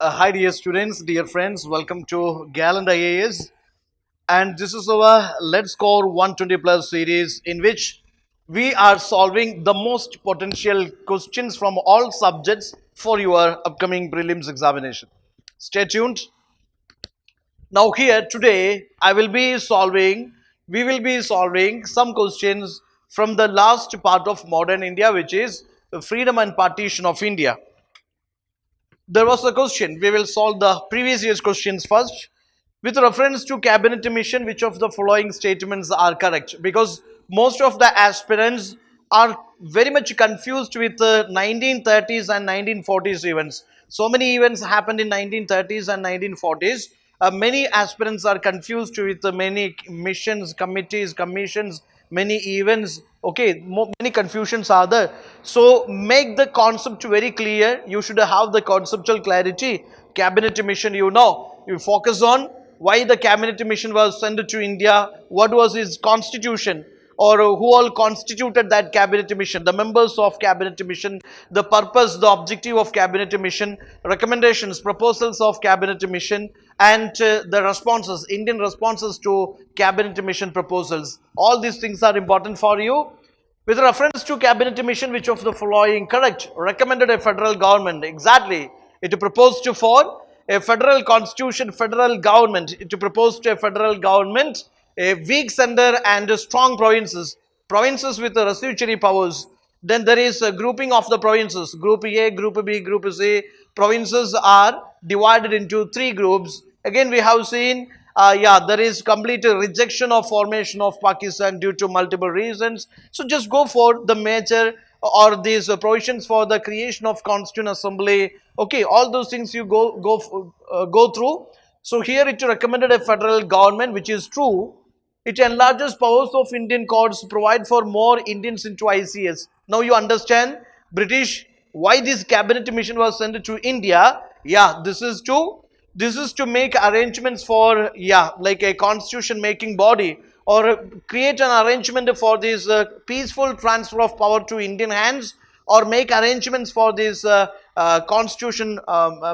Hi dear students, dear friends, welcome to Gallant IAS, and this is our Let's Score 120 Plus series in which we are solving the most potential questions from all subjects for your upcoming prelims examination. Stay tuned. Now here today we will be solving some questions from the last part of modern India, which is freedom and partition of India. There was a question. We will solve the previous year's questions first. With reference to cabinet mission, which of the following statements are correct? Because most of the aspirants are very much confused with the 1930s and 1940s events. So many events happened in 1930s and 1940s. Many aspirants are confused with many missions, committees, commissions, many events. Okay, many confusions are there. So make the concept very clear. You should have the conceptual clarity. Cabinet mission, you focus on why the cabinet mission was sent to India, what was its constitution, or who all constituted that cabinet mission, the members of cabinet mission, the purpose, the objective of cabinet mission, recommendations, proposals of cabinet mission, and the responses, Indian responses to cabinet mission proposals. All these things are important for you. With reference to cabinet mission, which of the following correct? Recommended a federal government. Exactly. It proposed to for a federal constitution, federal government. It proposed to a federal government, a weak center and strong provinces. Provinces with residuary powers. Then there is a grouping of the provinces. Group A, Group B, Group C. Provinces are divided into three groups. Again, we have seen there is complete rejection of formation of Pakistan due to multiple reasons. So just go for the major or these provisions for the creation of Constituent Assembly. Okay, all those things you go through. So here it recommended a federal government, which is true. It enlarges powers of Indian courts, provide for more Indians into ICS. Now you understand British why this cabinet mission was sent to India. Yeah, this is to make arrangements for like a constitution making body, or create an arrangement for this peaceful transfer of power to Indian hands, or make arrangements for this constitution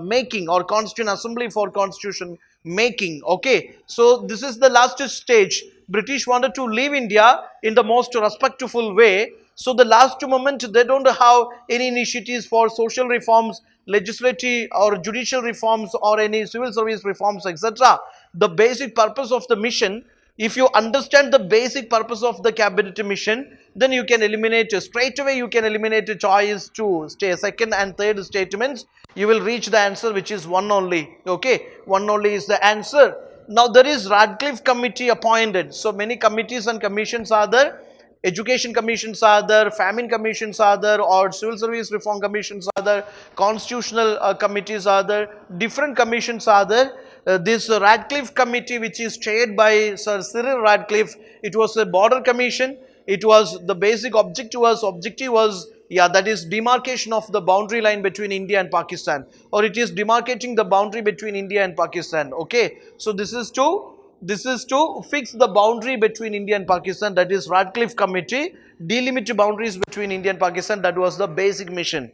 making, or constituent assembly for constitution making. Okay, so this is the last stage. British wanted to leave India in the most respectful way. So the last moment, they don't have any initiatives for social reforms, legislative or judicial reforms, or any civil service reforms, etc. The basic purpose of the mission, if you understand the basic purpose of the cabinet mission, then you can eliminate straight away. You can eliminate a choice to stay second and third statements. You will reach the answer, which is one only. Okay, one only is the answer. Now there is Radcliffe committee appointed. So many committees and commissions are there. Education commissions are there, famine commissions are there, or civil service reform commissions are there, constitutional committees are there, different commissions are there. This Radcliffe committee, which is chaired by Sir Cyril Radcliffe, it was a border commission. It was the basic objective was that is demarcation of the boundary line between India and Pakistan, or it is demarcating the boundary between India and Pakistan. Okay, so this is to fix the boundary between India and Pakistan. That is Radcliffe committee, delimit boundaries between India and Pakistan. That was the basic mission.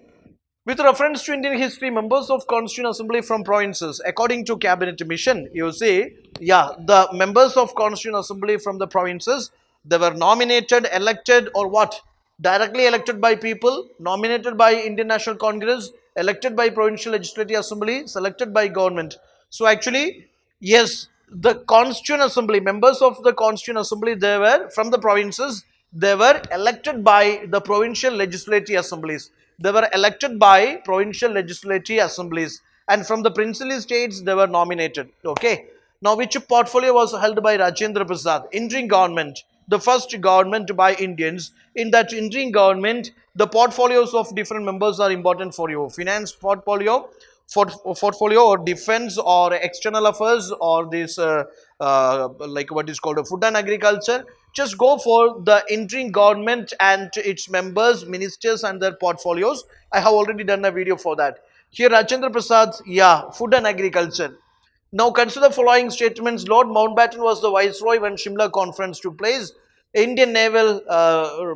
With reference to Indian history, members of Constituent Assembly from provinces, according to cabinet mission, you see, the members of Constituent Assembly from the provinces, they were nominated, elected, or what? Directly elected by people, nominated by Indian National Congress, elected by Provincial Legislative Assembly, selected by government. So actually, yes, the Constituent Assembly, members of the Constituent Assembly, they were from the provinces, they were elected by the Provincial Legislative Assemblies. They were elected by Provincial Legislative Assemblies, and from the princely states, they were nominated. Okay. Now, which portfolio was held by Rajendra Prasad? Interim government, the first government by Indians. In that interim government, the portfolios of different members are important for you. Finance portfolio, or defense, or external affairs, or this like what is called a food and agriculture. Just go for the interim government and its members, ministers, and their portfolios. I have already done a video for that. Here Rajendra Prasad, food and agriculture. Now consider the following statements. Lord Mountbatten was the viceroy when Shimla conference took place. Indian naval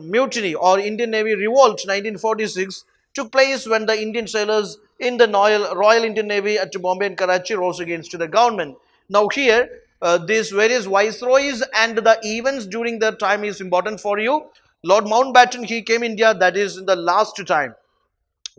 mutiny or Indian Navy revolt 1946 took place when the Indian sailors in the Royal Indian Navy at Bombay and Karachi rose against the government. Now here, these various viceroys and the events during that time is important for you. Lord Mountbatten, he came India, that is in the last time,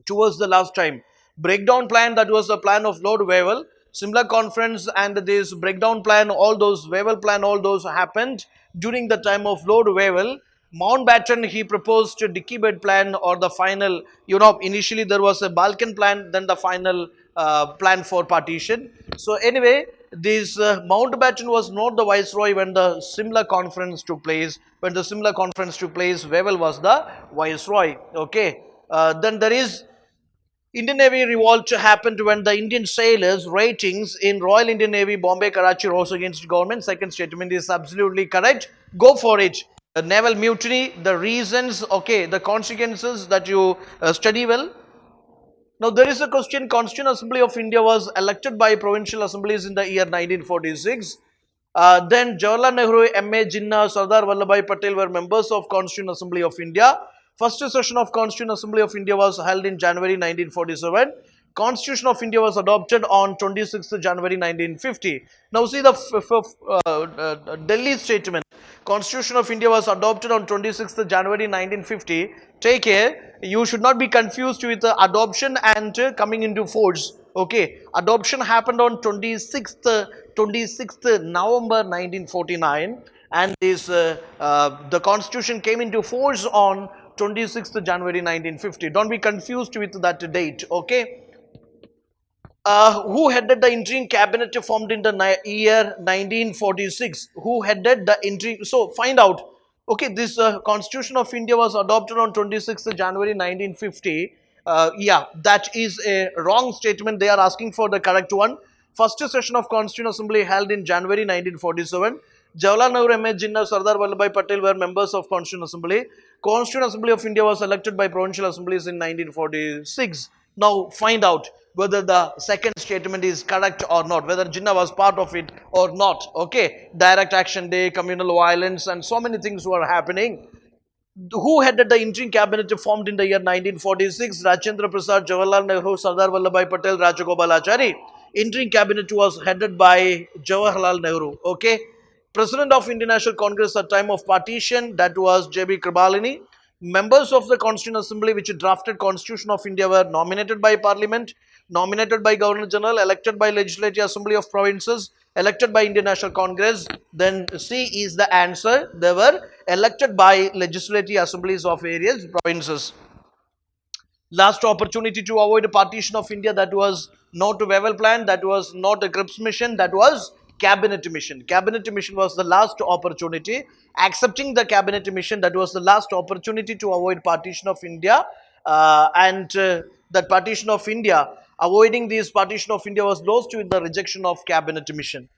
towards the last time. Breakdown plan, that was the plan of Lord Wavell. Simla conference and this breakdown plan, all those Wavell plan, all those happened during the time of Lord Wavell. Mountbatten, he proposed a Dickey bed plan, or the final, initially there was a Balkan plan, then the final plan for partition. So anyway, this Mountbatten was not the viceroy when the Simla conference took place. When the Simla conference took place, Wavell was the viceroy. Okay. Then there is Indian Navy revolt happened when the Indian sailors' ratings in Royal Indian Navy, Bombay, Karachi rose against government. Second statement is absolutely correct. Go for it. The naval mutiny, the reasons, okay, the consequences that you study well. Now there is a question. Constituent Assembly of India was elected by provincial assemblies in the year 1946. Then Jawaharlal Nehru, M.A. Jinnah, Sardar Vallabhbhai Patel were members of Constituent Assembly of India. First session of Constituent Assembly of India was held in January 1947. Constitution of India was adopted on 26th January 1950. Now see the Delhi statement. Constitution of India was adopted on 26th January 1950. Take care, you should not be confused with adoption and coming into force. Okay, adoption happened on 26th November 1949, and this the constitution came into force on 26th January 1950. Don't be confused with that date. Okay. Who headed the interim cabinet formed in the year 1946? Who headed the interim? So find out. Okay, this Constitution of India was adopted on 26th January 1950. Yeah, that is a wrong statement. They are asking for the correct one. First session of Constituent Assembly held in January 1947. Jawaharlal Nehru, M.A. Jinnah, Sardar Vallabhbhai Patel were members of Constituent Assembly. Constituent Assembly of India was elected by provincial assemblies in 1946. Now find out whether the second statement is correct or not, whether Jinnah was part of it or not. Okay, direct action day, communal violence, and so many things were happening. Who headed the interim cabinet formed in the year 1946? Rajendra Prasad, Jawaharlal Nehru, Sardar Vallabhbhai Patel, Rajagopalachari. Interim cabinet was headed by Jawaharlal Nehru. Okay. President of Indian National Congress at time of partition, that was J.B. Kribalini. Members of the Constituent Assembly which drafted Constitution of India were nominated by Parliament, nominated by Governor General, elected by Legislative Assembly of Provinces, elected by Indian National Congress. Then C is the answer. They were elected by Legislative Assemblies of various provinces. Last opportunity to avoid a partition of India, that was not a Wavell plan, that was not a Cripps mission, that was cabinet mission. Cabinet mission was the last opportunity. Accepting the cabinet mission, that was the last opportunity to avoid partition of India. That partition of India, avoiding this partition of India was lost with the rejection of cabinet mission.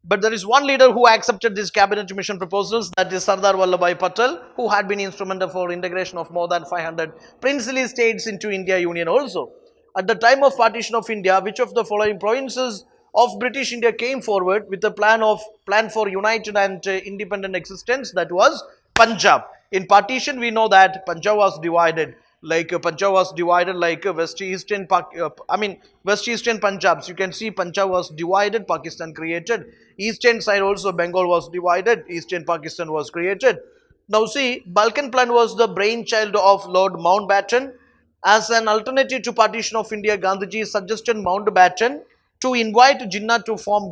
But there is one leader who accepted these cabinet mission proposals, that is Sardar Vallabhbhai Patel, who had been instrumental for integration of more than 500 princely states into India Union also. At the time of partition of India, which of the following provinces of British India came forward with a plan for united and independent existence? That was Punjab. In partition, we know that Punjab was divided. Punjab was divided like West Eastern Punjabs. You can see Punjab was divided, Pakistan created. Eastern side also Bengal was divided, Eastern Pakistan was created. Now see, Balkan plan was the brainchild of Lord Mountbatten. As an alternative to partition of India, Gandhiji suggested Mountbatten to invite Jinnah to form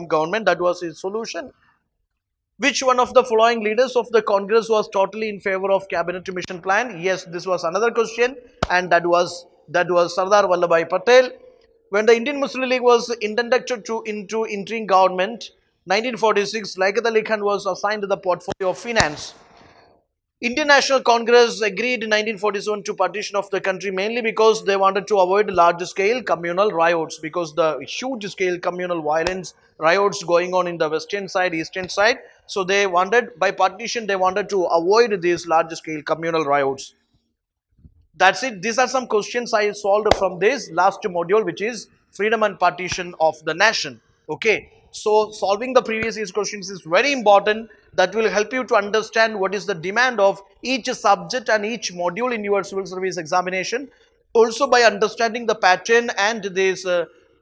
government. That was his solution. Which one of the following leaders of the Congress was totally in favor of cabinet mission plan? Yes, this was another question, and that was Sardar Vallabhbhai Patel. When the Indian Muslim League was inducted into interim government, 1946, Liaquat Ali Khan was assigned the portfolio of finance. Indian National Congress agreed in 1947 to partition of the country mainly because they wanted to avoid large-scale communal riots, because the huge-scale communal violence, riots going on in the western side, eastern side. So they wanted, by partition, they wanted to avoid these large-scale communal riots. That's it. These are some questions I solved from this last module, which is freedom and partition of the nation. Okay. So solving the previous year's questions is very important. That will help you to understand what is the demand of each subject and each module in your civil service examination. Also, by understanding the pattern and this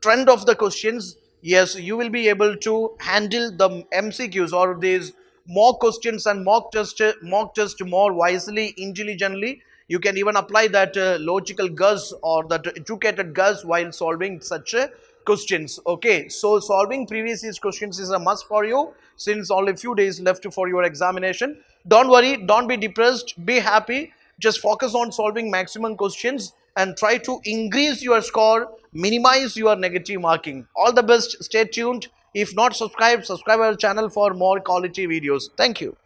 trend of the questions, yes, you will be able to handle the MCQs or these mock questions and mock test more wisely, intelligently. You can even apply that logical guess or that educated guess while solving such questions. Okay, so solving previous year's questions is a must for you since only few days left for your examination. Don't worry, don't be depressed, be happy. Just focus on solving maximum questions and try to increase your score, minimize your negative marking. All the best, stay tuned. If not subscribed, subscribe our channel for more quality videos. Thank you.